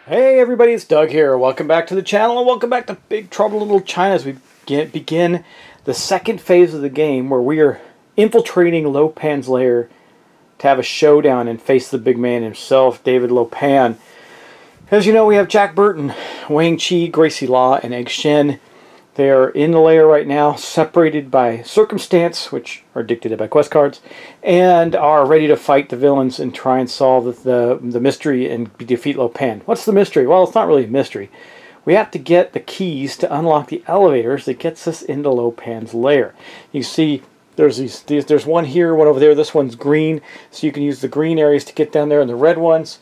Hey everybody, it's Doug here. Welcome back to the channel and welcome back to Big Trouble in Little China as we begin the second phase of the game where we are infiltrating Lo Pan's lair to have a showdown and face the big man himself, David Lo Pan. As you know, we have Jack Burton, Wang Chi, Gracie Law, and Egg Shen. They are in the lair right now, separated by circumstance, which are dictated by quest cards, and are ready to fight the villains and try and solve the mystery and defeat Lo Pan. What's the mystery? Well, it's not really a mystery. We have to get the keys to unlock the elevators that gets us into Lo Pan's lair. You see, there's one here, one over there. This one's green, so you can use the green areas to get down there, and the red ones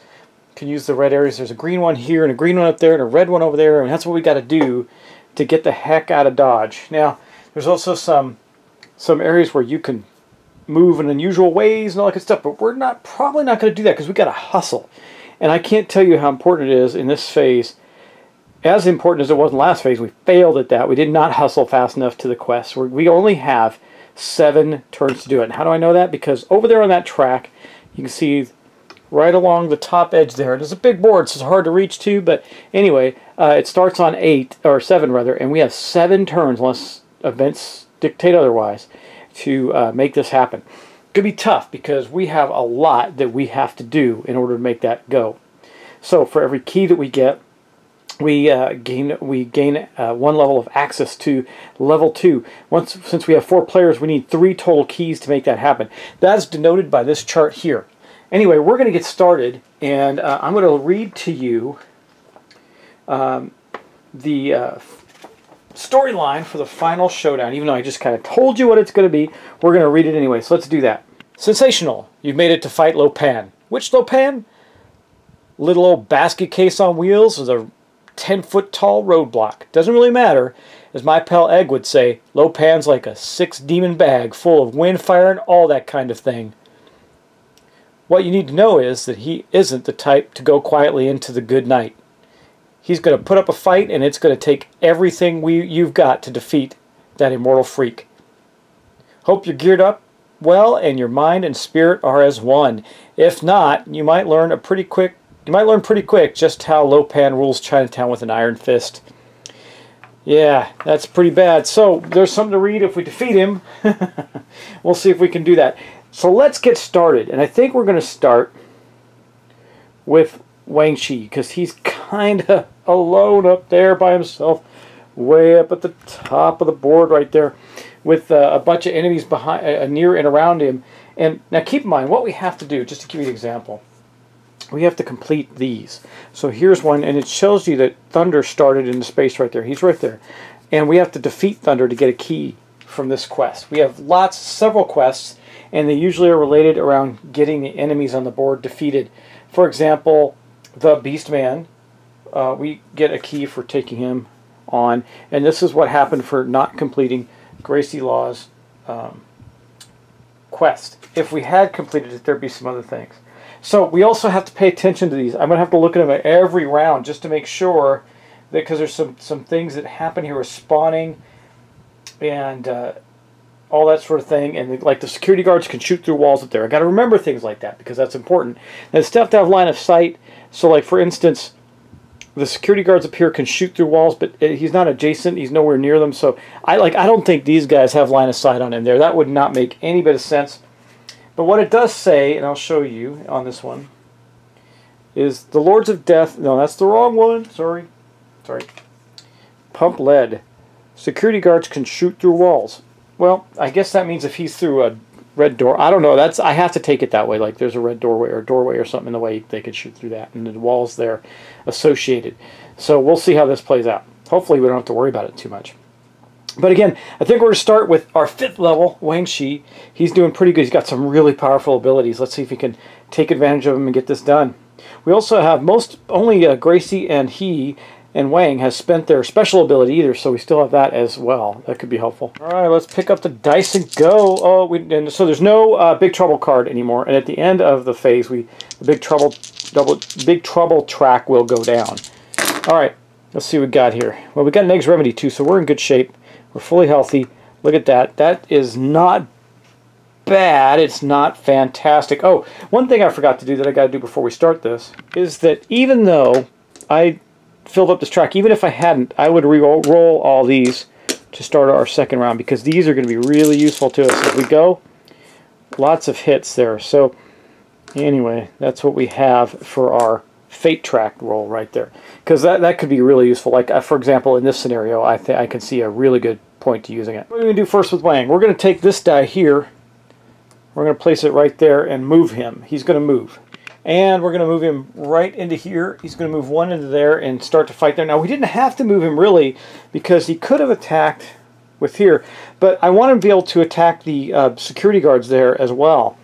can use the red areas. There's a green one here, and a green one up there, and a red one over there, and that's what we got to do to get the heck out of Dodge. Now, there's also some areas where you can move in unusual ways and all that good stuff, but we're probably not going to do that because we got to hustle. And I can't tell you how important it is in this phase. As important as it was in the last phase, we failed at that. We did not hustle fast enough to the quest. We only have 7 turns to do it. And how do I know that? Because over there on that track, you can see right along the top edge there. There's a big board, so it's hard to reach to, but anyway, it starts on 7 rather, and we have 7 turns unless events dictate otherwise to make this happen. It could be tough because we have a lot that we have to do in order to make that go. So for every key that we get, we gain 1 level of access to level 2. Since we have 4 players, we need 3 total keys to make that happen. That is denoted by this chart here. Anyway, we're going to get started, and I'm going to read to you the storyline for the final showdown. Even though I just kind of told you what it's going to be, we're going to read it anyway, so let's do that. Sensational. You've made it to fight Lo Pan. Which Lo Pan? Little old basket case on wheels with a 10-foot tall roadblock. Doesn't really matter. As my pal Egg would say, Lo Pan's like a 6-demon bag full of wind, fire, and all that kind of thing. What you need to know is that he isn't the type to go quietly into the good night. He's going to put up a fight, and it's going to take everything you've got to defeat that immortal freak. Hope you're geared up well, and your mind and spirit are as one. If not, you might learn pretty quick just how Lo Pan rules Chinatown with an iron fist. Yeah, that's pretty bad. So there's something to read if we defeat him. We'll see if we can do that. So let's get started, and I think we're going to start with Wang Chi, because he's kind of alone up there by himself, way up at the top of the board right there, with a bunch of enemies behind, near and around him. And now keep in mind, what we have to do, just to give you an example, we have to complete these. So here's one, and it shows you that Thunder started in the space right there. He's right there. And we have to defeat Thunder to get a key from this quest. We have several quests, and they usually are related around getting the enemies on the board defeated. For example, the Beastman, we get a key for taking him on, and this is what happened for not completing Gracie Law's quest. If we had completed it, there'd be some other things. So we also have to pay attention to these. I'm going to have to look at them every round just to make sure that, because there's some things that happen here with spawning and all that sort of thing, and like the security guards can shoot through walls up there. I got to remember things like that because that's important. And it's tough to have line of sight. So, like for instance, the security guards up here can shoot through walls, but he's not adjacent. He's nowhere near them. So I don't think these guys have line of sight on him there. That would not make any bit of sense. But what it does say, and I'll show you on this one, is the Lords of Death. No, that's the wrong one. Sorry. Pump lead. Security guards can shoot through walls. Well, I guess that means if he's through a red door. I don't know. I have to take it that way. Like there's a red doorway or something in the way they could shoot through that, and the walls there associated. So we'll see how this plays out. Hopefully we don't have to worry about it too much. But again, I think we're going to start with our 5th level, Wang Chi. He's doing pretty good. He's got some really powerful abilities. Let's see if we can take advantage of them and get this done. We also have only Gracie and Wang has spent their special ability either, so we still have that as well. That could be helpful. All right, let's pick up the dice and go. Oh, so there's no Big Trouble card anymore, and at the end of the phase, the Big Trouble track will go down. All right, let's see what we got here. Well, we got an Eggs Remedy too, so we're in good shape. We're fully healthy. Look at that. That is not bad. It's not fantastic. Oh, one thing I forgot to do that I got to do before we start this is that even though I filled up this track. Even if I hadn't, I would roll all these to start our second round, because these are going to be really useful to us as we go. Lots of hits there. So anyway, that's what we have for our fate track roll right there, because that could be really useful. Like for example, in this scenario, I can see a really good point to using it. What are we going to do first with Wang? We're going to take this die here. We're going to place it right there and move him. He's going to move. And we're going to move him right into here. He's going to move one into there and start to fight there. Now, we didn't have to move him really, because he could have attacked with here. But I want him to be able to attack the security guards there as well.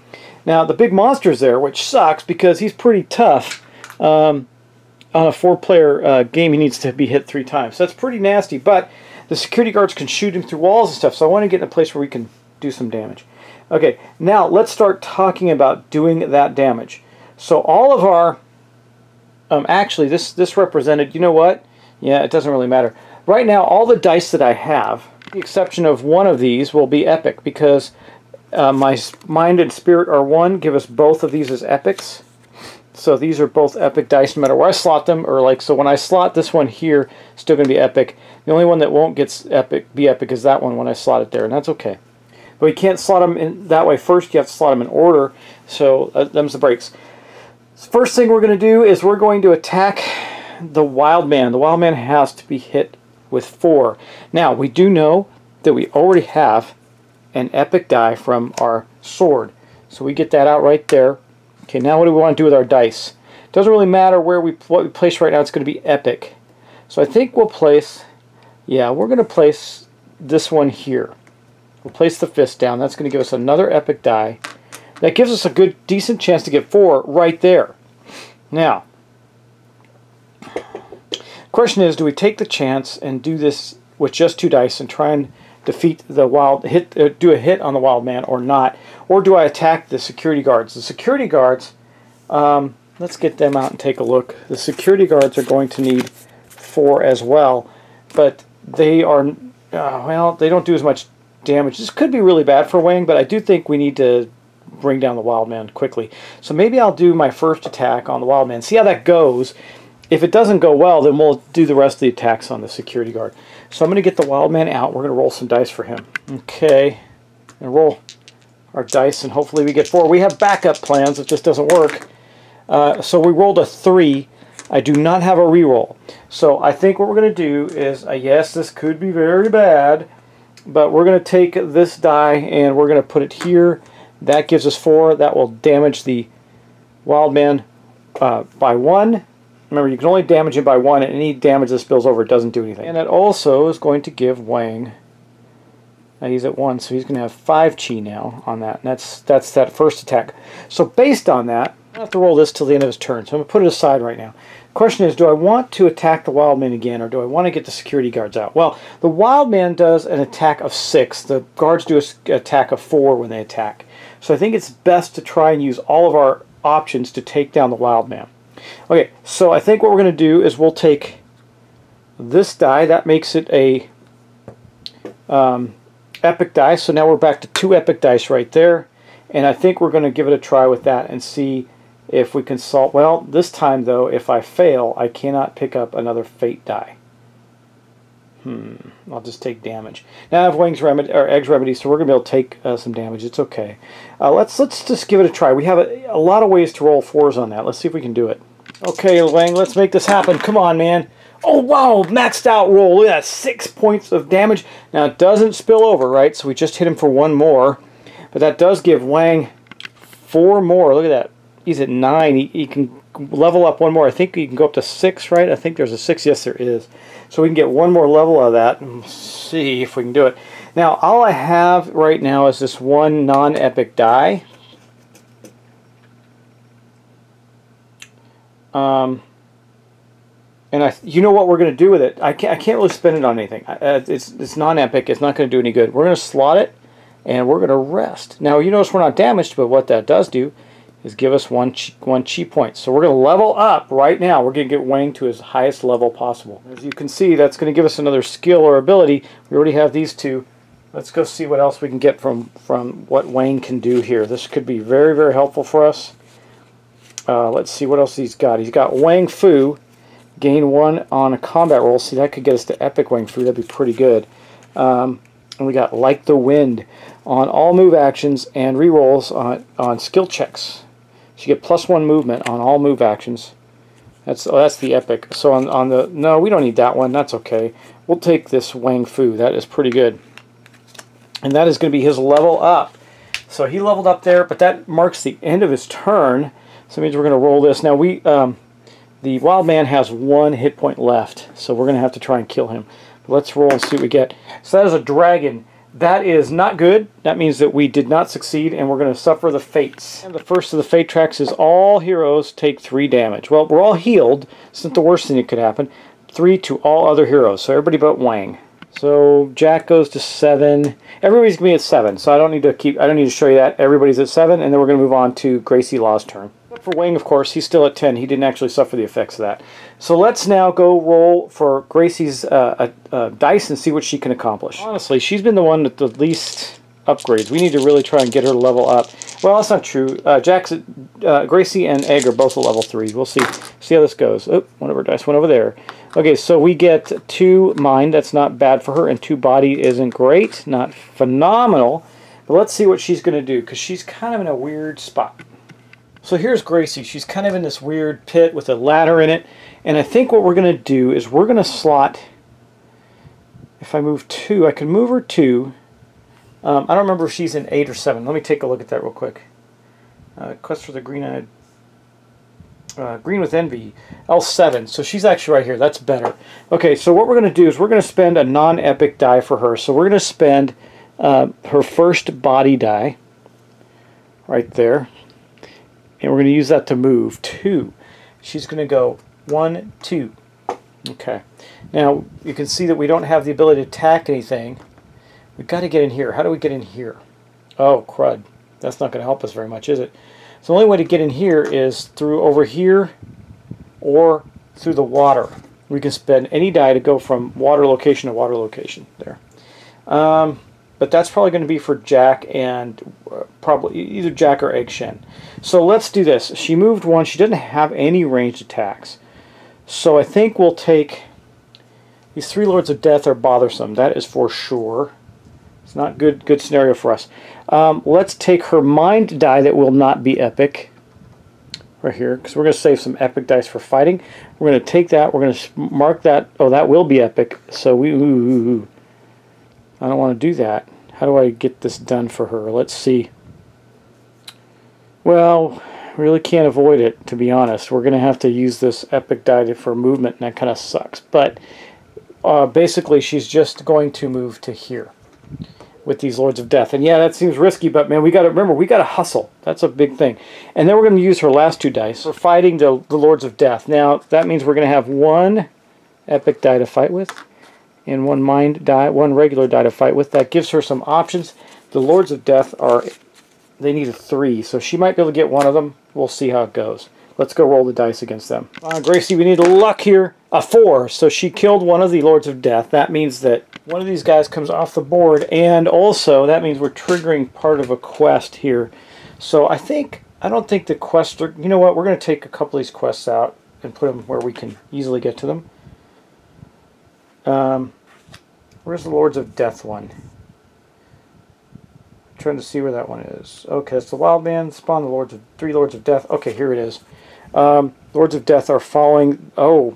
Now, the big monster's there, which sucks because he's pretty tough. On a 4-player game, he needs to be hit 3 times. So that's pretty nasty. But the security guards can shoot him through walls and stuff. So I want to get in a place where we can do some damage. Okay, now let's start talking about doing that damage. So all of our, actually this represented, you know what? Yeah, it doesn't really matter. Right now, all the dice that I have, with the exception of one of these, will be epic, because my mind and spirit are 1, give us both of these as epics. So these are both epic dice no matter where I slot them, or like, so when I slot this one here, it's still going to be epic. The only one that won't be epic is that one when I slot it there, and that's okay. But we can't slot them in that way first, you have to slot them in order, so them's the breaks. First thing we're going to do is we're going to attack the wild man. The wild man has to be hit with 4. Now, we do know that we already have an epic die from our sword. So we get that out right there. Okay, now what do we want to do with our dice? It doesn't really matter what we place right now. It's going to be epic. So I think we'll place, yeah, we're going to place this one here. We'll place the fist down. That's going to give us another epic die. That gives us a good, decent chance to get 4 right there. Now, the question is, do we take the chance and do this with just 2 dice and try and defeat the do a hit on the wild man, or not? Or do I attack the security guards? The security guards, let's get them out and take a look. The security guards are going to need 4 as well, but they are, well, they don't do as much damage. This could be really bad for Wang, but I do think we need to bring down the wild man quickly. So maybe I'll do my first attack on the wild man, see how that goes. If it doesn't go well, then we'll do the rest of the attacks on the security guard. So I'm going to get the wild man out. We're going to roll some dice for him. Okay, and roll our dice, and hopefully we get 4. We have backup plans if this doesn't work. So we rolled a 3. I do not have a reroll. So I think what we're going to do is, yes, this could be very bad, but we're going to take this die and we're going to put it here. That gives us 4. That will damage the wild man by 1. Remember, you can only damage him by 1, and any damage that spills over doesn't do anything. And it also is going to give Wang, he's at 1, so he's going to have 5 chi now on that. And that's that first attack. So based on that, I don't have to roll this till the end of his turn, so I'm going to put it aside right now. The question is, do I want to attack the wild man again, or do I want to get the security guards out? Well, the wild man does an attack of 6. The guards do an attack of 4 when they attack. So I think it's best to try and use all of our options to take down the wild man. Okay, so I think what we're going to do is we'll take this die. That makes it a epic die. So now we're back to 2 epic dice right there. And I think we're going to give it a try with that and see if we can solve. Well, this time though, if I fail, I cannot pick up another fate die. I'll just take damage. Now I have Wang's remedy, or Egg's remedy, so we're going to be able to take some damage. It's okay. Let's just give it a try. We have a lot of ways to roll 4s on that. Let's see if we can do it. Okay, Wang, let's make this happen. Come on, man. Oh, wow, maxed out roll. Look at that, 6 points of damage. Now, it doesn't spill over, right? So we just hit him for 1 more. But that does give Wang 4 more. Look at that. He's at 9. He can level up 1 more. I think he can go up to 6, right? I think there's a 6. Yes, there is. So we can get 1 more level of that and see if we can do it. Now, all I have right now is this 1 non-epic die. And you know what we're going to do with it? I can't really spend it on anything. It's non-epic. It's not going to do any good. We're going to slot it, and we're going to rest. Now, you notice we're not damaged, but what that does do is give us one chi point. So we're going to level up right now. We're going to get Wang to his highest level possible. As you can see, that's going to give us another skill or ability. We already have these 2. Let's go see what else we can get from what Wang can do here. This could be very, very helpful for us. Let's see what else he's got. He's got Wang Fu. gain 1 on a combat roll. See, that could get us to epic wing fu. That'd be pretty good. And we got like the wind on all move actions and rerolls on skill checks. So you get +1 movement on all move actions. That's the epic. So on the, no, we don't need that one. That's okay. We'll take this wang fu. That is pretty good. And that is going to be his level up. So he leveled up there, but that marks the end of his turn. So it means we're going to roll this. Now the wild man has 1 hit point left, so we're going to have to try and kill him. But let's roll and see what we get. So that is a dragon. That is not good. That means that we did not succeed, and we're going to suffer the fates. And the first of the fate tracks is all heroes take 3 damage. Well, we're all healed. It's not the worst thing that could happen. 3 to all other heroes, so everybody but Wang. So Jack goes to 7. Everybody's going to be at 7, so I don't need to show you that. Everybody's at 7, and then we're going to move on to Gracie Law's turn. For Wang, of course, he's still at 10. He didn't actually suffer the effects of that. So let's now go roll for Gracie's dice and see what she can accomplish. Honestly, she's been the one with the least upgrades. We need to really try and get her level up. Well, that's not true. Gracie and Egg are both at level 3. We'll see how this goes. Oh, one of her dice went over there. Okay, so we get 2 mind. That's not bad for her, and 2 body isn't great, not phenomenal. But let's see what she's going to do, because she's kind of in a weird spot. So here's Gracie. She's kind of in this weird pit with a ladder in it. And I think what we're going to do is we're going to slot, if I move 2, I can move her 2. I don't remember if she's in 8 or 7. Let me take a look at that real quick. Quest for the Green-Eyed, Green with Envy, L7. So she's actually right here. That's better. Okay, so what we're going to do is we're going to spend a non-epic die for her. So we're going to spend her first body die right there. And we're going to use that to move 2. She's going to go 1, 2. Okay. Now, you can see that we don't have the ability to attack anything. We've got to get in here. How do we get in here? Oh, crud. That's not going to help us very much, is it? So the only way to get in here is through over here or through the water. We can spend any die to go from water location to water location. There. But that's probably going to be for Jack and probably either Jack or Egg Shen. So let's do this. She moved 1. She didn't have any ranged attacks. So I think we'll take... These 3 Lords of Death are bothersome. That is for sure. It's not good scenario for us. Let's take her mind die that will not be epic. Right here. Because we're going to save some epic dice for fighting. We're going to take that. We're going to mark that. Oh, that will be epic. So we... I don't want to do that. How do I get this done for her? Let's see. Well, really can't avoid it, to be honest. We're going to have to use this epic die for movement, and that kind of sucks. But basically, she's just going to move to here with these Lords of Death. And yeah, that seems risky, but man, we got to remember, we got to hustle. That's a big thing. And then we're going to use her last 2 dice for fighting the Lords of Death. Now, that means we're going to have 1 epic die to fight with, and 1 mind die, 1 regular die to fight with. That gives her some options. The Lords of Death they need a 3, so she might be able to get 1 of them. We'll see how it goes. Let's go roll the dice against them. Gracie, we need a luck here. A 4, so she killed 1 of the Lords of Death. That means that 1 of these guys comes off the board, and also that means we're triggering part of a quest here. So I don't think the quests are... You know what? We're going to take a couple of these quests out and put them where we can easily get to them. Where's the Lords of Death one? I'm trying to see where that one is. Okay, it's the Wild Man. Spawn the 3 Lords of Death. Okay, here it is. Lords of Death are following... Oh.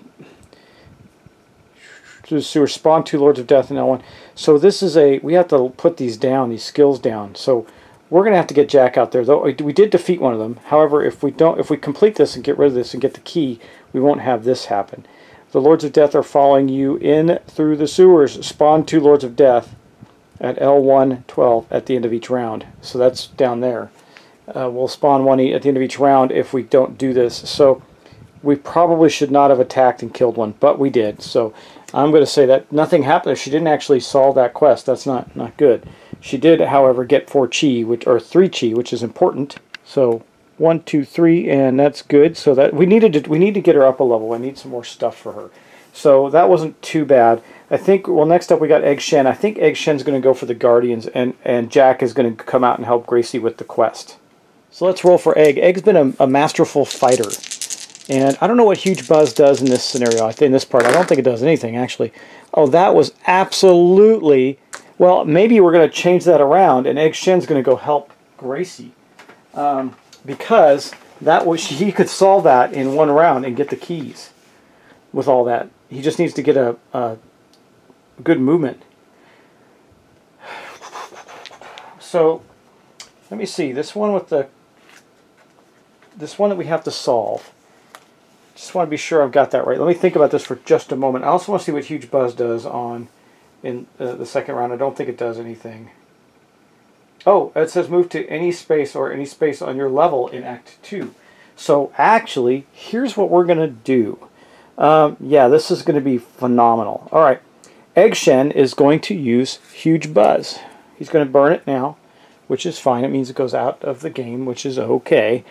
So spawn 2 Lords of Death in L1. So this is a... We have to put these down, these skills down. So we're going to have to get Jack out there. Though we did defeat 1 of them. However, if we complete this and get rid of this and get the key, we won't have this happen. The Lords of Death are following you in through the sewers. Spawn 2 Lords of Death at L1 12 at the end of each round. So that's down there. We'll spawn 1 at the end of each round if we don't do this. So we probably should not have attacked and killed 1, but we did. So I'm going to say that nothing happened. She didn't actually solve that quest. That's not good. She did, however, get 4 chi, or 3 chi, which is important. So 1, 2, 3, and that's good. So that we need to get her up a level. I need some more stuff for her. So that wasn't too bad. I think, well, next up we got Egg Shen. I think Egg Shen's going to go for the Guardians, and Jack is going to come out and help Gracie with the quest. So let's roll for Egg. Egg's been a masterful fighter. And I don't know what Huge Buzz does in this scenario. In this part, I don't think it does anything, actually. Oh, that was absolutely... Well, maybe we're going to change that around, and Egg Shen's going to go help Gracie. Because he could solve that in one round and get the keys with all that. He just needs to get a good movement. So, let me see. This one that we have to solve. Just want to be sure I've got that right. Let me think about this for just a moment. I also want to see what Huge Buzz does in the second round. I don't think it does anything. Oh, it says move to any space or any space on your level in Act 2. So actually, here's what we're going to do. Yeah, this is going to be phenomenal. All right, Egg Shen is going to use Huge Buzz. He's going to burn it now, which is fine. It means it goes out of the game, which is okay,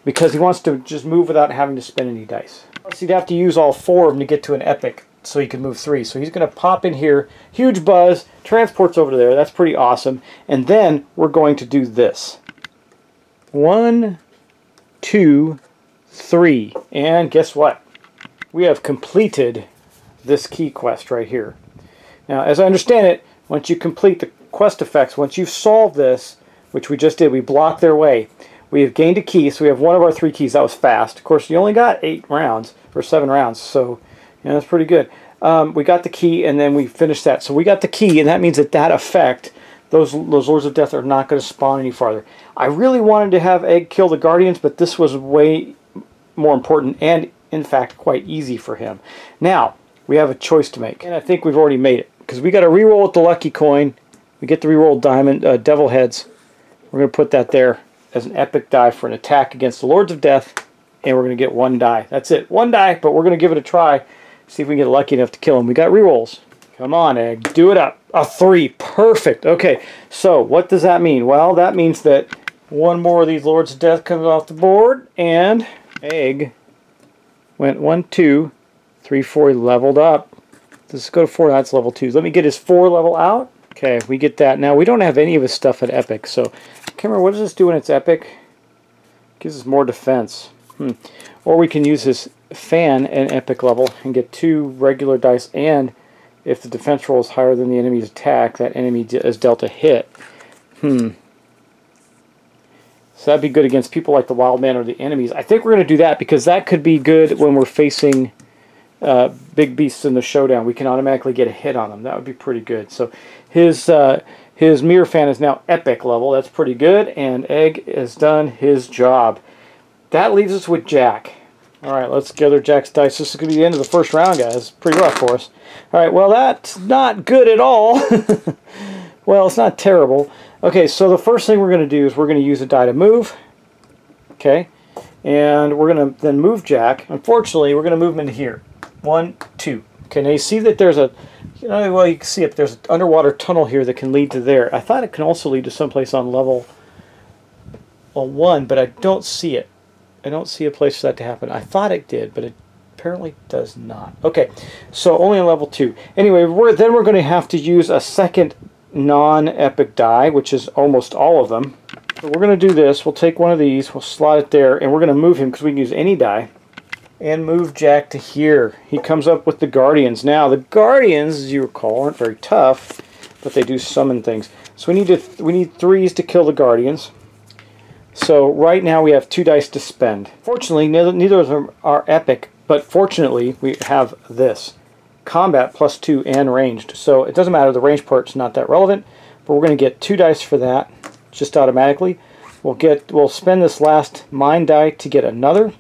because he wants to just move without having to spend any dice. So he'd have to use all 4 of them to get to an epic, so he can move 3. So he's going to pop in here, Huge Buzz, transports over to there. That's pretty awesome. And then we're going to do this. 1, 2, 3. And guess what? We have completed this key quest right here. Now, as I understand it, once you complete the quest effects, once you've solved this, which we just did, we blocked their way. We have gained a key, so we have one of our 3 keys. That was fast. Of course, you only got 8 rounds, or 7 rounds, so yeah, that's pretty good. We got the key, and then we finished that. So we got the key, and that means that effect, those Lords of Death are not going to spawn any farther. I really wanted to have Egg kill the Guardians, but this was way more important, and in fact, quite easy for him. Now, we have a choice to make, and I think we've already made it, because we got to reroll with the lucky coin. We get the reroll diamond, devil heads. We're going to put that there as an epic die for an attack against the Lords of Death, and we're going to get 1 die. That's it, 1 die, but we're going to give it a try. See if we can get lucky enough to kill him. We got rerolls. Come on, Egg. Do it up. A 3. Perfect. Okay, so what does that mean? Well, that means that 1 more of these Lords of Death comes off the board, and Egg went 1, 2, 3, 4. He leveled up. Let's go to 4. That's level 2. Let me get his 4 level out. Okay, we get that. Now, we don't have any of his stuff at Epic, so I can't remember. What does this do when it's Epic? Gives us more defense. Or we can use his fan at Epic level and get 2 regular dice, and if the defense roll is higher than the enemy's attack, that enemy is dealt a hit. So that'd be good against people like the Wild Man or the enemies. I think we're going to do that because that could be good when we're facing big beasts in the showdown. We can automatically get a hit on them. That would be pretty good. So his mirror fan is now Epic level. That's pretty good, and Egg has done his job. That leaves us with Jack. Alright, let's gather Jack's dice. This is going to be the end of the first round, guys. Pretty rough for us. Alright, well, that's not good at all. Well, it's not terrible. Okay, so the first thing we're going to do is we're going to use a die to move. Okay, and we're going to then move Jack. Unfortunately, we're going to move him into here. 1, 2. Okay, now you see that there's a... well, you can see it. There's an underwater tunnel here that can lead to there. I thought it can also lead to someplace on level 1, but I don't see it. I don't see a place for that to happen. I thought it did, but it apparently does not. Okay, so only on level 2. Anyway, then we're going to have to use a second non-epic die, which is almost all of them. So we're going to do this. We'll take one of these, we'll slot it there, and we're going to move him because we can use any die. And move Jack to here. He comes up with the Guardians. Now, the Guardians, as you recall, aren't very tough, but they do summon things. So we need 3s to kill the Guardians. So right now we have 2 dice to spend. Fortunately, neither of them are epic, but fortunately we have this. Combat +2 and ranged. So it doesn't matter, the range part's not that relevant, but we're going to get 2 dice for that, just automatically. We'll spend this last mine die to get another.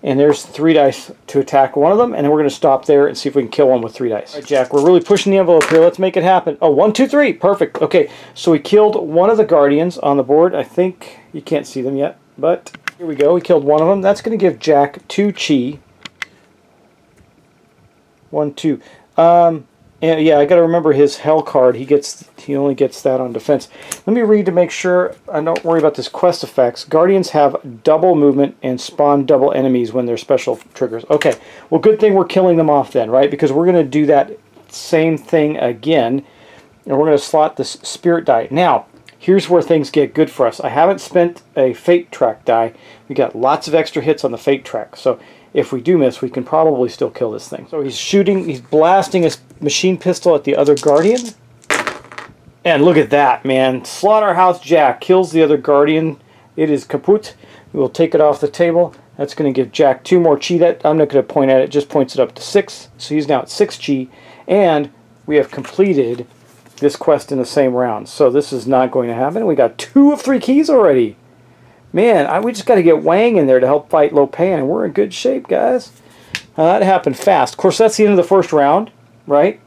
And there's 3 dice to attack one of them, and then we're going to stop there and see if we can kill one with 3 dice. All right, Jack, we're really pushing the envelope here. Let's make it happen. Oh, 1, 2, 3. Perfect. Okay, so we killed one of the Guardians on the board. I think you can't see them yet, but here we go. We killed one of them. That's going to give Jack 2 chi. 1, 2. And yeah, I got to remember his hell card. He only gets that on defense. Let me read to make sure I don't worry about this quest effects. Guardians have double movement and spawn double enemies when they're special triggers. Okay, well, good thing we're killing them off then, right? Because we're going to do that same thing again, and we're going to slot this spirit die. Now, here's where things get good for us. I haven't spent a fate track die. We got lots of extra hits on the fate track. So if we do miss, we can probably still kill this thing. So he's blasting his machine pistol at the other Guardian. And look at that, man. Slaughterhouse Jack kills the other Guardian. It is kaput. We will take it off the table. That's going to give Jack 2 more chi. That I'm not going to point at it, just points it up to 6. So he's now at 6 chi. And we have completed this quest in the same round. So this is not going to happen. We got 2 of 3 keys already. Man, we just got to get Wang in there to help fight Lo Pan, and we're in good shape, guys. That happened fast. Of course, that's the end of the first round, right?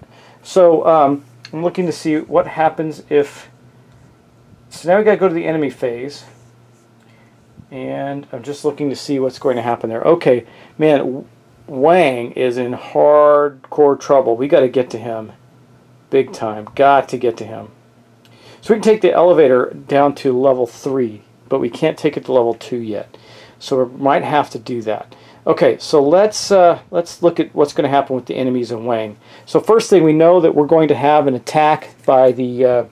So I'm looking to see what happens if... So now we got to go to the enemy phase. And I'm just looking to see what's going to happen there. Okay, man, Wang is in hardcore trouble. We got to get to him. Big time. Got to get to him. So we can take the elevator down to level 3, but we can't take it to level 2 yet. So we might have to do that. Okay, so let's look at what's going to happen with the enemies and Wang. So first thing, we know that we're going to have an attack by the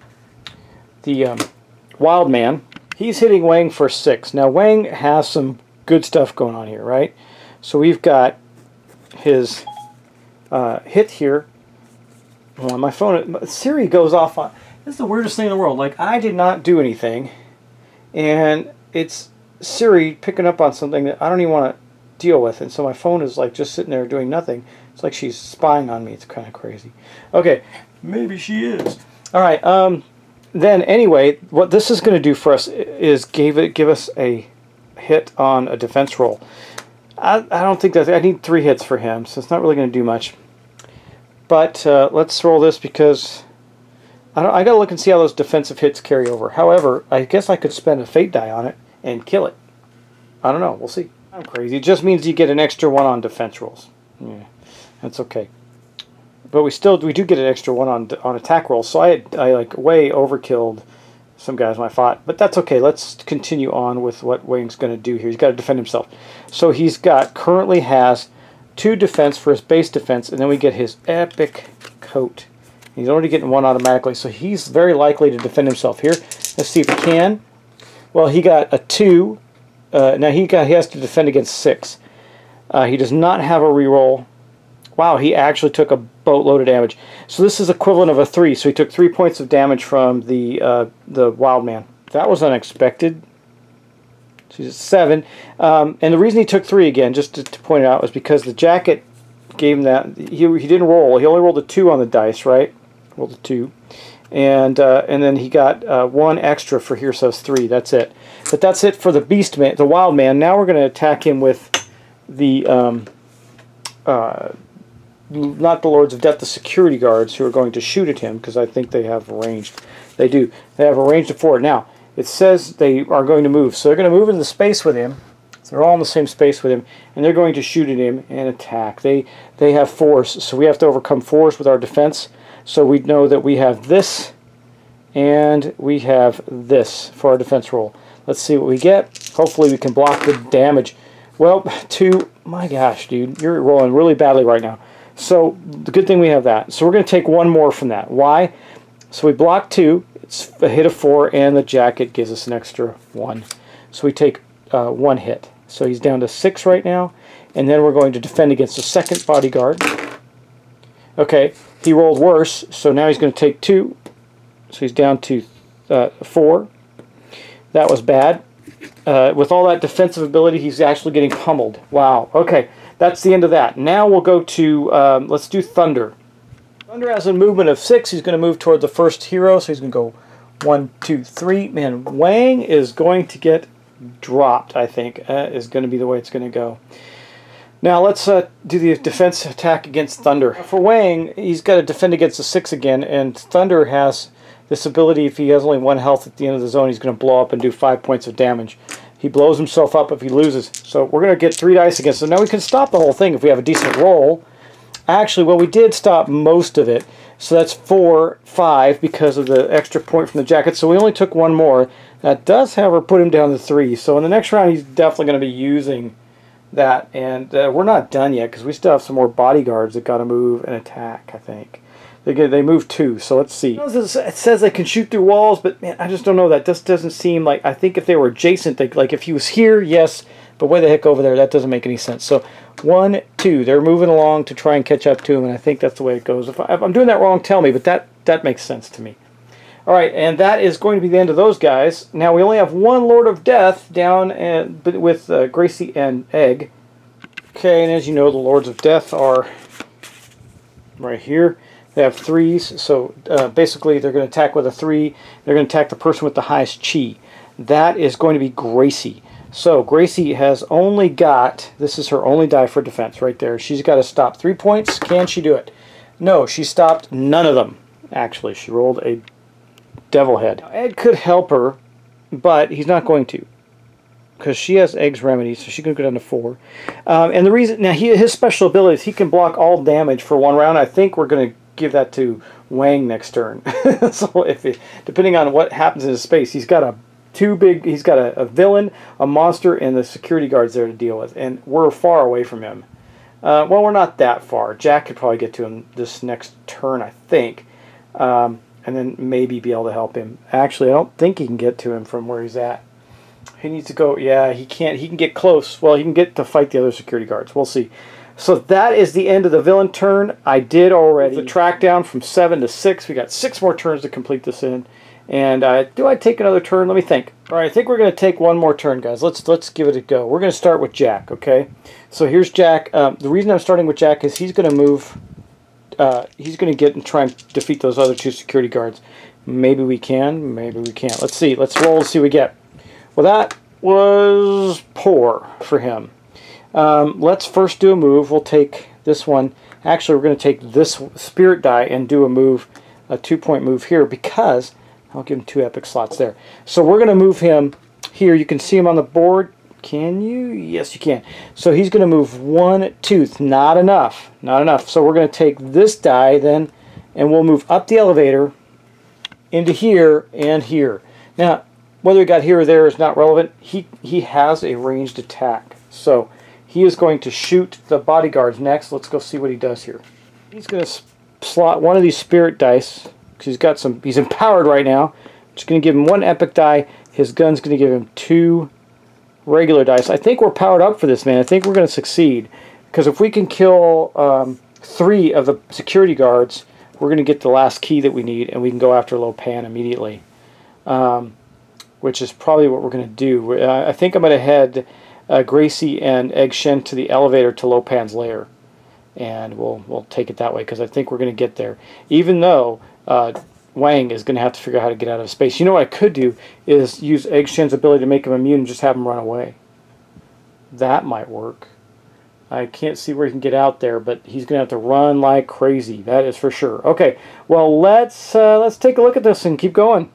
Wild Man. He's hitting Wang for 6. Now Wang has some good stuff going on here, right? So we've got his hit here. Well, my phone, Siri goes off on. This is the weirdest thing in the world. Like, I did not do anything, and it's Siri picking up on something that I don't even want to deal with, and so my phone is like just sitting there doing nothing. It's like she's spying on me. It's kind of crazy. Okay, maybe she is. All right. Then anyway, what this is going to do for us is give us a hit on a defense roll. I don't think that I need 3 hits for him, so it's not really going to do much. But let's roll this because I got to look and see how those defensive hits carry over. However, I guess I could spend a fate die on it and kill it. I don't know. We'll see. I'm crazy. It just means you get an extra 1 on defense rolls. Yeah, that's okay. But we do get an extra 1 on attack rolls. So I like way overkilled some guys when I fought. But that's okay. Let's continue on with what Wang's going to do here. He's got to defend himself. So he's currently has 2 defense for his base defense, and then we get his epic coat. He's already getting 1 automatically, so he's very likely to defend himself here. Let's see if he can. Well, he got a 2. Now he has to defend against 6. He does not have a reroll. Wow, he actually took a boatload of damage. So this is equivalent of a 3. So he took 3 points of damage from the Wild Man. That was unexpected. So he's at 7. And the reason he took 3 again, just to point it out, was because the jacket gave him that. He didn't roll. He only rolled a 2 on the dice, right? Rolled a 2. And then he got 1 extra for here, so it's 3. That's it. But that's it for the Beast Man, the Wild Man. Now we're going to attack him with the not the Lords of Death, the security guards who are going to shoot at him because I think they have ranged. They do. They have a range of 4. Now it says they are going to move, so they're going to move into the space with him. So they're all in the same space with him, and they're going to shoot at him and attack. They have force, so we have to overcome force with our defense. So we know that we have this, and we have this for our defense roll. Let's see what we get. Hopefully we can block the damage. Well, 2. My gosh, dude, you're rolling really badly right now. So the good thing we have that. So we're going to take 1 more from that. Why? So we block 2. It's a hit of 4, and the jacket gives us an extra 1. So we take 1 hit. So he's down to 6 right now, and then we're going to defend against the second bodyguard. Okay, he rolled worse, so now he's going to take 2. So he's down to 4. That was bad. With all that defensive ability, he's actually getting pummeled. Wow. Okay, that's the end of that. Now we'll go to, let's do Thunder. Thunder has a movement of 6. He's going to move toward the first hero, so he's going to go 1, 2, 3. Man, Wang is going to get dropped, I think, is going to be the way it's going to go. Now let's do the defense attack against Thunder. For Wang, he's got to defend against the 6 again, and Thunder has this ability, if he has only 1 health at the end of the zone, he's going to blow up and do 5 points of damage. He blows himself up if he loses. So we're going to get 3 dice against him. Now we can stop the whole thing if we have a decent roll. Actually, well, we did stop most of it. So that's 4, 5 because of the extra point from the jacket. So we only took 1 more. That does, however, put him down to 3. So in the next round, he's definitely going to be using that. And we're not done yet because we still have some more bodyguards that got to move and attack, I think. They move 2, so let's see. It says they can shoot through walls, but man, I just don't know. That just doesn't seem like... I think if they were adjacent, like if he was here, yes, but way the heck over there, that doesn't make any sense. So 1, 2, they're moving along to try and catch up to him, and I think that's the way it goes. If I'm doing that wrong, tell me, but that makes sense to me. All right, and that is going to be the end of those guys. Now we only have one Lord of Death down with Gracie and Egg. Okay, and as you know, the Lords of Death are right here. They have 3s, so basically they're going to attack with a 3. They're going to attack the person with the highest chi. That is going to be Gracie. So Gracie has only got, this is her only die for defense right there. She's got to stop 3 points. Can she do it? No, she stopped none of them. Actually, she rolled a devil head. Now, Ed could help her, but he's not going to, because she has Egg's remedy, so she can go down to 4. And the reason, now his special ability is he can block all damage for 1 round. I think we're going to give that to Wang next turn. So depending on what happens in his space, he's got he's got a villain, a monster, and the security guards there to deal with, and we're far away from him. Well, we're not that far. Jack could probably get to him this next turn, I think, and then maybe be able to help him. Actually, I don't think he can get to him from where he's at. He needs to go, yeah, he can't. He can get close. Well, he can get to fight the other security guards. We'll see. So that is the end of the villain turn. I did already the track down from 7 to 6. We got 6 more turns to complete this in. And do I take another turn? Let me think. All right, I think we're going to take one more turn, guys. Let's give it a go. We're going to start with Jack, okay? So here's Jack. The reason I'm starting with Jack is he's going to move. He's going to get and try and defeat those other 2 security guards. Maybe we can. Maybe we can't. Let's see. Let's roll and see what we get. Well, that was poor for him. Let's first do a move. We'll take this one. Actually, we're going to take this spirit die and do a move, a 2-point move here, because I'll give him 2 epic slots there. So we're going to move him here. You can see him on the board. Can you? Yes, you can. So he's going to move 1 tooth. Not enough. Not enough. So we're going to take this die then, and we'll move up the elevator into here and here. Now, whether he got here or there is not relevant. He has a ranged attack. So he is going to shoot the bodyguards next. Let's go see what he does here. He's going to slot one of these spirit dice, because he's empowered right now. Just going to give him 1 epic die. His gun's going to give him 2 regular dice. I think we're powered up for this, man. I think we're going to succeed, because if we can kill 3 of the security guards, we're going to get the last key that we need, and we can go after Lo Pan immediately, which is probably what we're going to do. I think I'm going to head Gracie and Egg Shen to the elevator to Lo Pan's lair, and we'll take it that way, because I think we're going to get there, even though Wang is going to have to figure out how to get out of space. You know what I could do is use Egg Shen's ability to make him immune and just have him run away. That might work. I can't see where he can get out there, but he's going to have to run like crazy. That is for sure. Okay, well, let's take a look at this and keep going.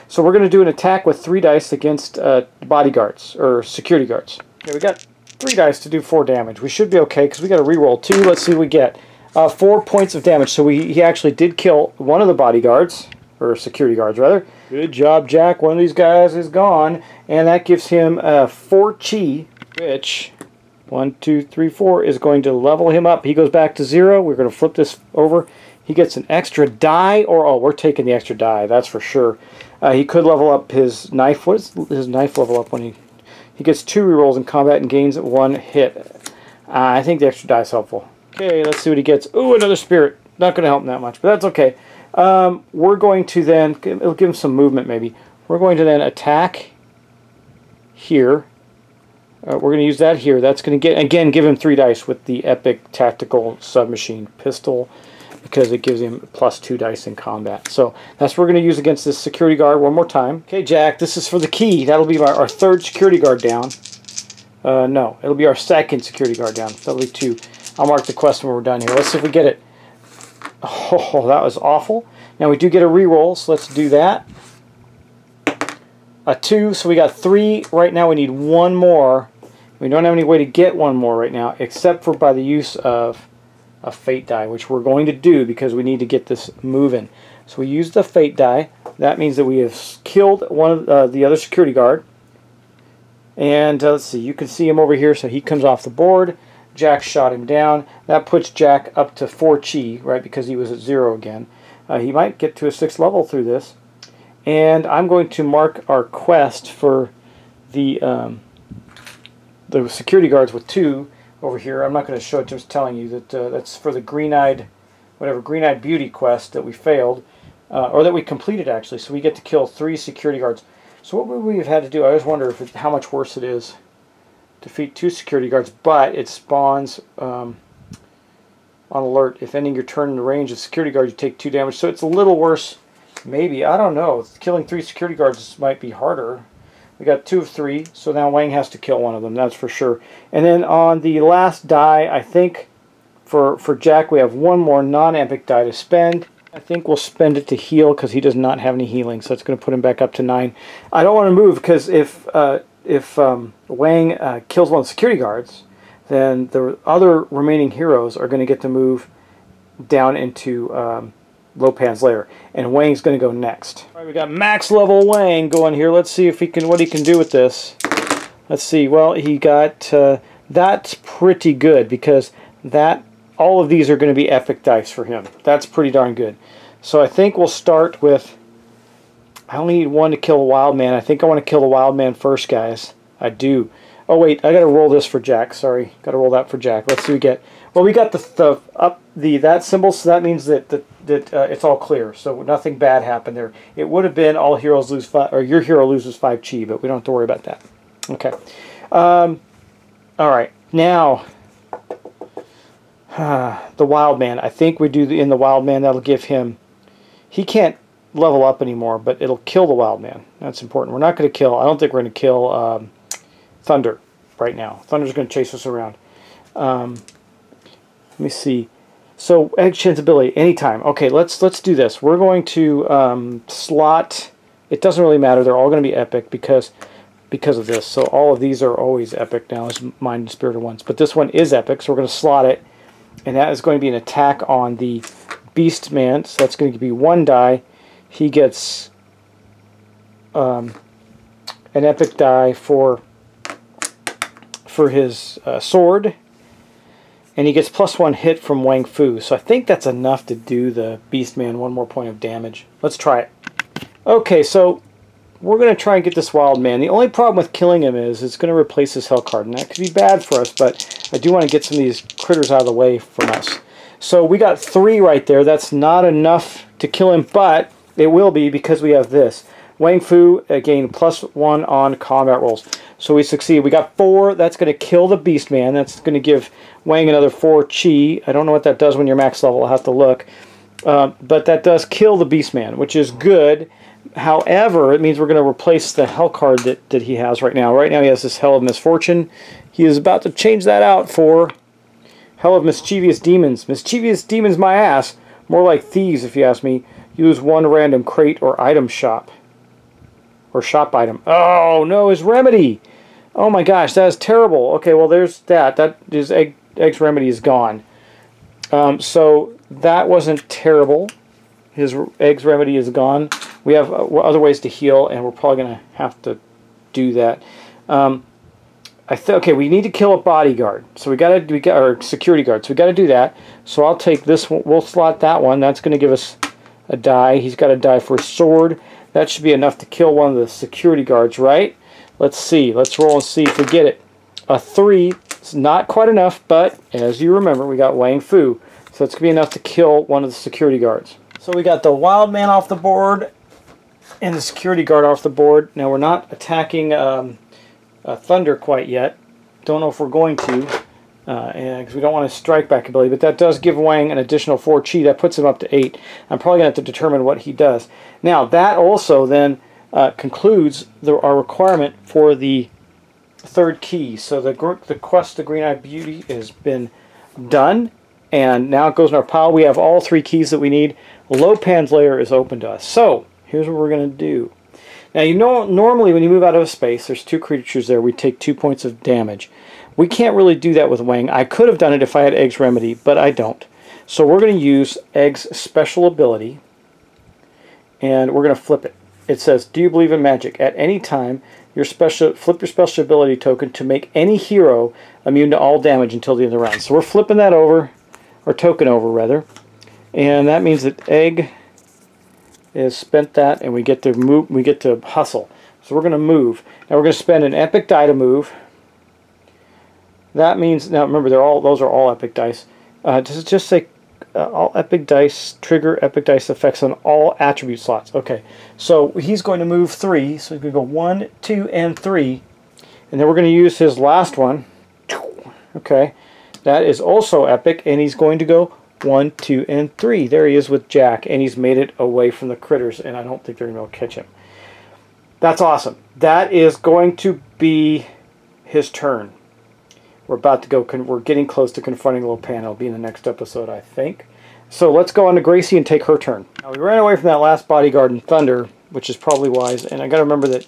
So we're going to do an attack with 3 dice against bodyguards, or security guards. Okay, we got 3 dice to do 4 damage. We should be okay, because we got to reroll 2. Let's see what we get. 4 points of damage. So he actually did kill one of the bodyguards, or security guards rather. Good job, Jack. One of these guys is gone, and that gives him 4 chi, which 1, 2, 3, 4 is going to level him up. He goes back to 0. We're going to flip this over. He gets an extra die, or oh, we're taking the extra die. That's for sure. He could level up his knife. What does his knife level up when he gets 2 rerolls in combat and gains 1 hit? I think the extra die is helpful. Okay, let's see what he gets. Ooh, another spirit. Not going to help him that much, but that's okay. We're going to then, it'll give him some movement maybe. We're going to then attack here. We're going to use that here. That's going to give him 3 dice with the epic tactical submachine pistol, because it gives him +2 dice in combat. So that's what we're going to use against this security guard one more time. Okay, Jack, this is for the key. That'll be our 3rd security guard down. No, it'll be our 2nd security guard down. That'll be 2. I'll mark the quest when we're done here. Let's see if we get it. Oh, that was awful. Now we do get a reroll, so let's do that. A 2, so we got 3. Right now we need 1 more. We don't have any way to get 1 more right now, except for by the use of a fate die, which we're going to do because we need to get this moving. So we use the fate die. That means that we have killed one of the other security guard. And let's see, you can see him over here, so he comes off the board. Jack shot him down. That puts Jack up to 4 chi, right, because he was at 0 again. He might get to a 6th level through this. And I'm going to mark our quest for the security guards with 2 over here. I'm not going to show it, just telling you that that's for the green-eyed beauty quest that we failed, or that we completed actually. So we get to kill 3 security guards. So what would we have had to do? I always wonder how much worse it is. Defeat 2 security guards, but it spawns on alert. If ending your turn in the range of security guard, you take 2 damage. So it's a little worse, maybe. I don't know. Killing 3 security guards might be harder. We got 2 of 3, so now Wang has to kill one of them. That's for sure. And then on the last die, I think for Jack, we have 1 more non-epic die to spend. I think we'll spend it to heal because he does not have any healing, so it's going to put him back up to 9. I don't want to move because if Wang kills one of the security guards, then the other remaining heroes are going to get to move down into Lo Pan's lair, and Wang's going to go next. All right, we got max level Wang going here. Let's see if what he can do with this. Let's see. Well, he got that's pretty good because all of these are going to be epic dice for him. That's pretty darn good. So I think we'll start with. I only need 1 to kill a wild man. I think I want to kill the wild man first, guys. I do. Oh wait, I got to roll this for Jack. Sorry, got to roll that for Jack. Let's see what we get. Well, we got that symbol, so that means that it's all clear. So nothing bad happened there. It would have been all heroes lose 5, or your hero loses 5 chi, but we don't have to worry about that. Okay. All right. Now, the wild man. I think we do in the wild man. That'll give him. He can't level up anymore, but it'll kill the wild man. That's important. We're not going to kill. I don't think we're going to kill Thunder right now. Thunder's going to chase us around. Let me see. So Egg Shen's ability anytime. Okay, let's do this. We're going to slot. It doesn't really matter. They're all going to be epic because of this. So all of these are always epic now as Mind and Spirited ones. But this one is epic, so we're going to slot it, and that is going to be an attack on the Beast Man. So that's going to be 1 die. He gets an epic die for his sword, and he gets +1 hit from Wang Fu. So I think that's enough to do the Beast Man 1 more point of damage. Let's try it. Okay, so we're going to try and get this wild man. The only problem with killing him is it's going to replace his hell card, and that could be bad for us, but I do want to get some of these critters out of the way from us. So we got 3 right there. That's not enough to kill him, but it will be because we have this. Wang Fu gained +1 on combat rolls. So we succeed. We got 4. That's going to kill the Beast Man. That's going to give Wang another 4 chi. I don't know what that does when you're max level. I'll have to look. But that does kill the Beast Man, which is good. However, it means we're going to replace the hell card that he has right now. Right now he has this Hell of Misfortune. He is about to change that out for Hell of Mischievous Demons. Mischievous Demons my ass. More like thieves if you ask me. Use 1 random crate or item shop. Or shop item. Oh no, his remedy! Oh my gosh, that is terrible. Okay, well there's that. That is Egg's remedy is gone. So that wasn't terrible. His Egg's remedy is gone. We have other ways to heal, and we're probably going to have to do that. Okay, we need to kill a bodyguard. So we got our security guard. So we got to do that. So I'll take this one. We'll slot that one. That's going to give us a die. He's got a die for a sword. That should be enough to kill one of the security guards, right? Let's see. Let's roll and see if we get it. A 3. It's not quite enough, but as you remember, we got Wang Fu. So it's going to be enough to kill one of the security guards. So we got the wild man off the board and the security guard off the board. Now we're not attacking Thunder quite yet. Don't know if we're going to. Because we don't want to strike back ability, but that does give Wang an additional 4 chi. That puts him up to 8. I'm probably going to have to determine what he does. Now, that also then concludes our requirement for the 3rd key. So the quest to Green-Eyed Beauty has been done, and now it goes in our pile. We have all 3 keys that we need. Lo Pan's lair is open to us. So, here's what we're going to do. Now, you know, normally when you move out of a space, there's 2 creatures there. We take 2 points of damage. We can't really do that with Wang. I could have done it if I had Egg's remedy, but I don't. So we're going to use Egg's special ability, and we're going to flip it. It says, do you believe in magic? At any time, flip your special ability token to make any hero immune to all damage until the end of the round. So we're flipping that over, or token over rather, and that means that Egg is spent that, and we get to move. We get to hustle. So we're going to move. Now we're going to spend an epic die to move. That means, now remember, those are all epic dice. Does it just say all epic dice trigger epic dice effects on all attribute slots? Okay, so he's going to move 3. So he's going to go 1, 2, and 3, and then we're going to use his last one. Okay, that is also epic, and he's going to go 1, 2, and 3. There he is with Jack, and he's made it away from the critters, and I don't think they're going to be able to catch him. That's awesome. That is going to be his turn. We're about to go. We're getting close to confronting Lopan. It'll be in the next episode, I think. So let's go on to Gracie and take her turn. Now, we ran away from that last bodyguard in Thunder, which is probably wise. And I got to remember that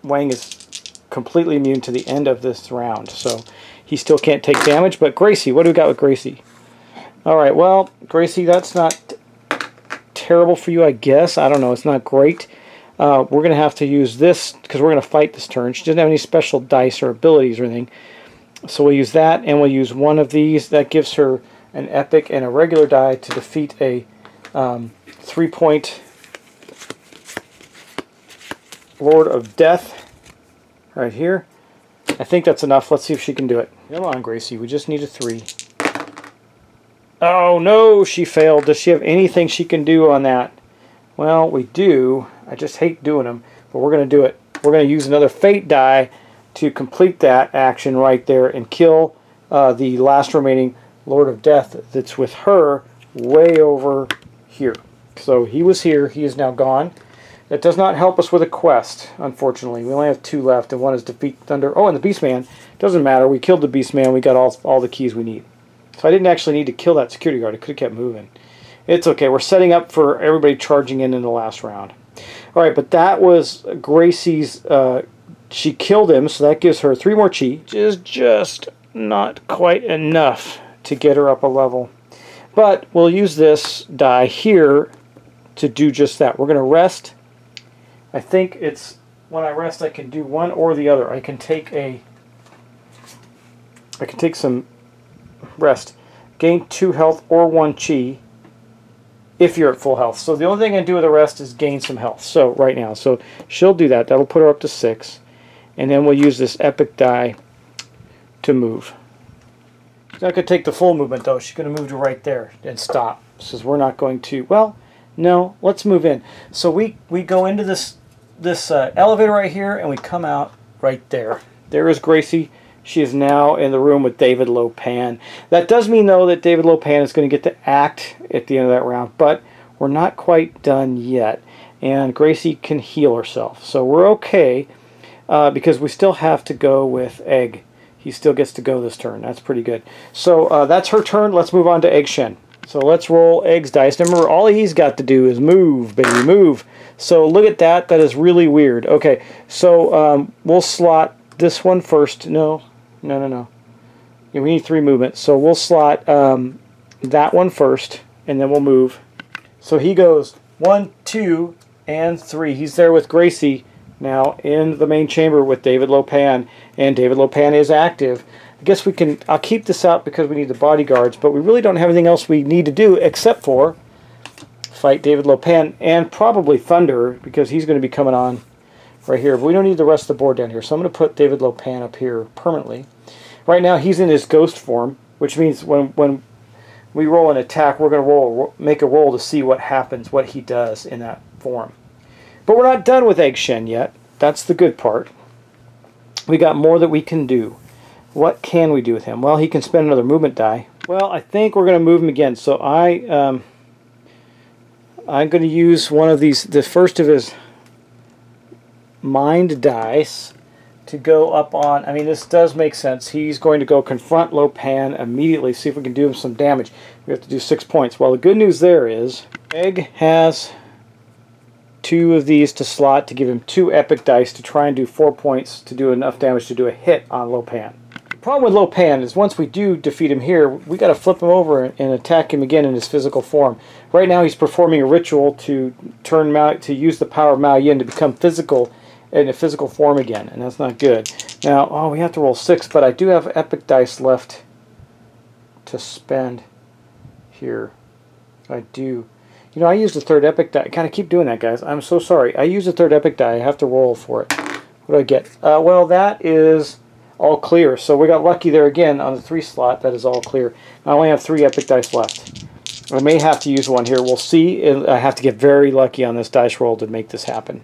Wang is completely immune to the end of this round, so he still can't take damage. But Gracie, what do we got with Gracie? All right. Well, Gracie, that's not terrible for you, I guess. I don't know. It's not great. We're going to have to use this because we're going to fight this turn. She doesn't have any special dice or abilities or anything. So we'll use that, and we'll use one of these. That gives her an epic and a regular die to defeat a 3-point Lord of Death right here. I think that's enough. Let's see if she can do it. Come on, Gracie. We just need a 3. Oh, no, she failed. Does she have anything she can do on that? Well, we do. I just hate doing them, but we're going to do it. We're going to use another Fate die to complete that action right there and kill the last remaining Lord of Death that's with her way over here. So he was here. He is now gone. That does not help us with a quest, unfortunately. We only have 2 left, and one is Defeat Thunder. Oh, and the Beastman. Doesn't matter. We killed the Beastman. We got all the keys we need. So I didn't actually need to kill that security guard. I could have kept moving. It's okay. We're setting up for everybody charging in the last round. All right, but that was Gracie's... she killed him, so that gives her 3 more chi, which is just not quite enough to get her up a level. But we'll use this die here to do just that. We're going to rest. I think it's when I rest I can do one or the other. I can take some rest. Gain 2 health or 1 chi if you're at full health. So the only thing I can do with the rest is gain some health. So right now. So she'll do that. That'll put her up to 6. And then we'll use this epic die to move. She's not going to take the full movement, though. She's going to move to right there and stop. Says we're not going to... Well, no, let's move in. So we go into this elevator right here, and we come out right there. There is Gracie. She is now in the room with David Lopan. That does mean, though, that David Lopan is going to get to act at the end of that round. But we're not quite done yet. And Gracie can heal herself. So we're okay. Because we still have to go with Egg. He still gets to go this turn. That's pretty good. So that's her turn. Let's move on to Egg Shen. So let's roll Egg's dice. Remember, all he's got to do is move, baby, move. So look at that. That is really weird. Okay, so we'll slot this one first. No. Yeah, we need 3 movements. So we'll slot that one first, and then we'll move. So he goes 1, 2, and 3. He's there with Gracie. Now in the main chamber with David Lopan, and David Lopan is active. I guess we can... I'll keep this out because we need the bodyguards, but we really don't have anything else we need to do except for fight David Lopan and probably Thunder, because he's going to be coming on right here. But we don't need the rest of the board down here, so I'm going to put David Lopan up here permanently. Right now he's in his ghost form, which means when we roll an attack, we're going to make a roll to see what happens, what he does in that form. But we're not done with Egg Shen yet. That's the good part. We got more that we can do. What can we do with him? Well, he can spend another movement die. Well, I think we're going to move him again. So I'm going to use one of these, the first of his mind dice to go up on... I mean, this does make sense. He's going to go confront Lopan immediately, see if we can do him some damage. We have to do 6 points. Well, the good news there is Egg has 2 of these to slot to give him 2 epic dice to try and do 4 points to do enough damage to do a hit on Lopan. The problem with Lopan is once we do defeat him here, we got to flip him over and attack him again in his physical form. Right now he's performing a ritual to use the power of Mao Yin to become physical in a physical form again, and that's not good. Now, oh, we have to roll 6, but I do have epic dice left to spend here. I do. You know, I used a third epic die. Gotta keep doing that, guys. I'm so sorry. I used a third epic die. I have to roll for it. What do I get? Well, that is all clear. So we got lucky there again on the 3 slot. That is all clear. I only have 3 epic dice left. I may have to use one here. We'll see. I have to get very lucky on this dice roll to make this happen.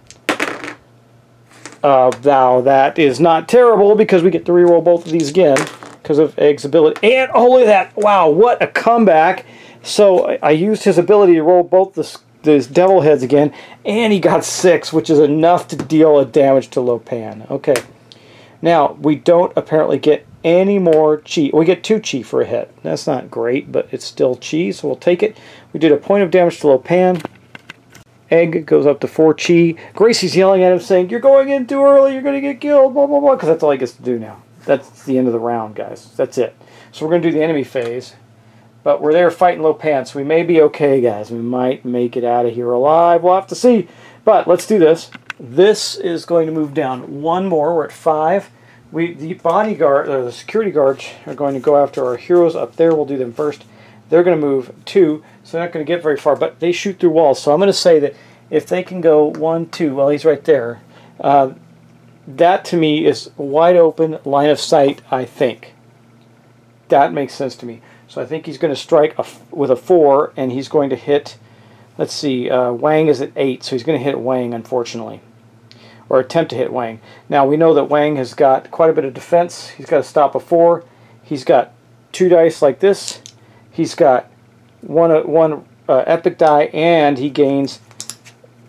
Now, that is not terrible because we get to reroll both of these again because of Egg's ability. And, oh, look at that. Wow, what a comeback. So I used his ability to roll both these devil heads again, and he got 6, which is enough to deal a damage to Lopan. Okay. Now, we don't apparently get any more chi. We get 2 chi for a hit. That's not great, but it's still chi, so we'll take it. We did a point of damage to Lopan. Egg goes up to 4 chi. Gracie's yelling at him saying, "You're going in too early, you're going to get killed, blah, blah, blah," because that's all he gets to do now. That's the end of the round, guys. That's it. So we're going to do the enemy phase. But we're there fighting Lopan, so we may be okay, guys. We might make it out of here alive. We'll have to see. But let's do this. This is going to move down 1 more. We're at 5. The bodyguard, or the security guards, are going to go after our heroes up there. We'll do them first. They're going to move 2, so they're not going to get very far. But they shoot through walls, so I'm going to say that if they can go 1, 2, well, he's right there. That, to me, is wide open line of sight, I think. That makes sense to me. So I think he's going to strike with a 4, and he's going to hit, let's see, Wang is at 8, so he's going to hit Wang, unfortunately. Or attempt to hit Wang. Now, we know that Wang has got quite a bit of defense. He's got to stop a 4. He's got 2 dice like this. He's got one epic die, and he gains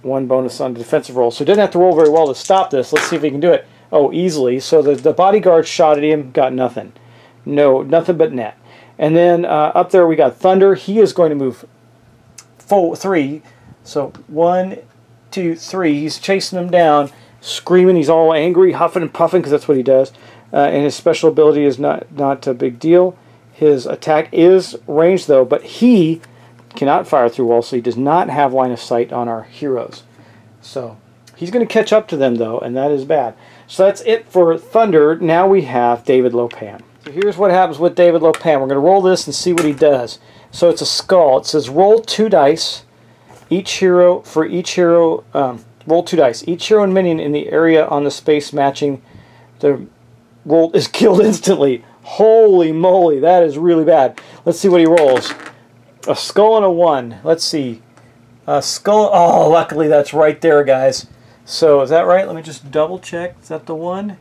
1 bonus on the defensive roll. So he doesn't have to roll very well to stop this. Let's see if he can do it. Oh, easily. So the bodyguard shot at him, got nothing. No, nothing but net. And then up there we got Thunder. He is going to move 3. So 1, 2, 3. He's chasing him down, screaming. He's all angry, huffing and puffing because that's what he does. And his special ability is not a big deal. His attack is ranged though, but he cannot fire through walls, so he does not have line of sight on our heroes. So he's going to catch up to them though, and that is bad. So that's it for Thunder. Now we have David Lopan. So here's what happens with David Lopan. We're going to roll this and see what he does. So it's a skull. It says roll 2 dice. Each hero, roll 2 dice. Each hero and minion in the area on the space matching the roll is killed instantly. Holy moly, that is really bad. Let's see what he rolls. A skull and a 1. Let's see. A skull. Oh, luckily that's right there, guys. So is that right? Let me just double check. Is that the 1?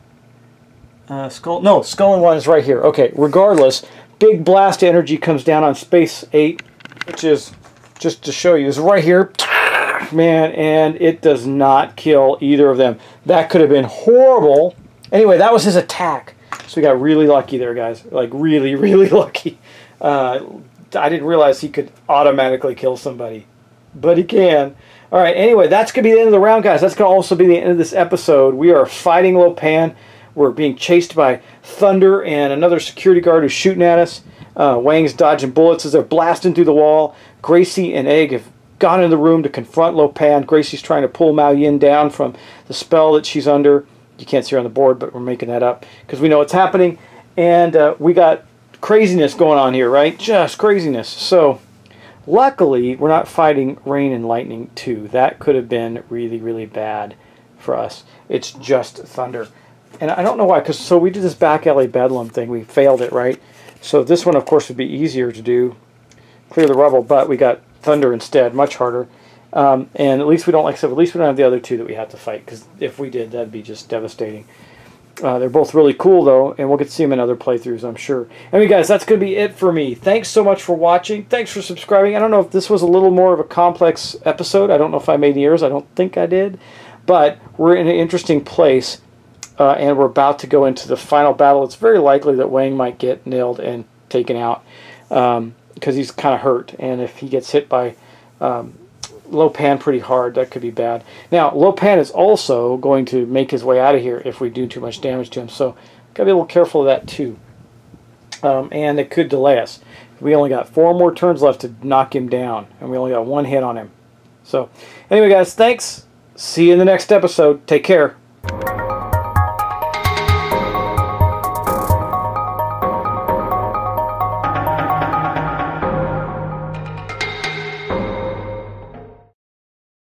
Skull. No, skull and 1 is right here. Okay, regardless, big blast energy comes down on space 8, which is, just to show you, is right here. Man, and it does not kill either of them. That could have been horrible. Anyway, that was his attack. So we got really lucky there, guys. Like, really, really lucky. I didn't realize he could automatically kill somebody. But he can. Alright, anyway, that's going to be the end of the round, guys. That's going to also be the end of this episode. We are fighting Lopan. We're being chased by Thunder and another security guard who's shooting at us. Wang's dodging bullets as they're blasting through the wall. Gracie and Egg have gone into the room to confront Lopan. Gracie's trying to pull Mao Yin down from the spell that she's under. You can't see her on the board, but we're making that up because we know what's happening. And we got craziness going on here, right? Just craziness. So, luckily, we're not fighting Rain and Lightning 2. That could have been really, really bad for us. It's just Thunder. And I don't know why, because so we did this back alley bedlam thing. We failed it, right? So this one, of course, would be easier to do. Clear the rubble, but we got Thunder instead. Much harder. And at least we don't, like I said, at least we don't have the other 2 that we have to fight, because if we did, that'd be just devastating. They're both really cool, though, and we'll get to see them in other playthroughs, I'm sure. Anyway, guys, that's going to be it for me. Thanks so much for watching. Thanks for subscribing. I don't know if this was a little more of a complex episode. I don't know if I made yours. I don't think I did. But we're in an interesting place, and we're about to go into the final battle. It's very likely that Wang might get nailed and taken out because he's kind of hurt, and if he gets hit by Lopan pretty hard, that could be bad. Now, Lopan is also going to make his way out of here if we do too much damage to him, so gotta be a little careful of that too. And it could delay us. We only got 4 more turns left to knock him down, and we only got 1 hit on him. So, anyway, guys, thanks. See you in the next episode. Take care.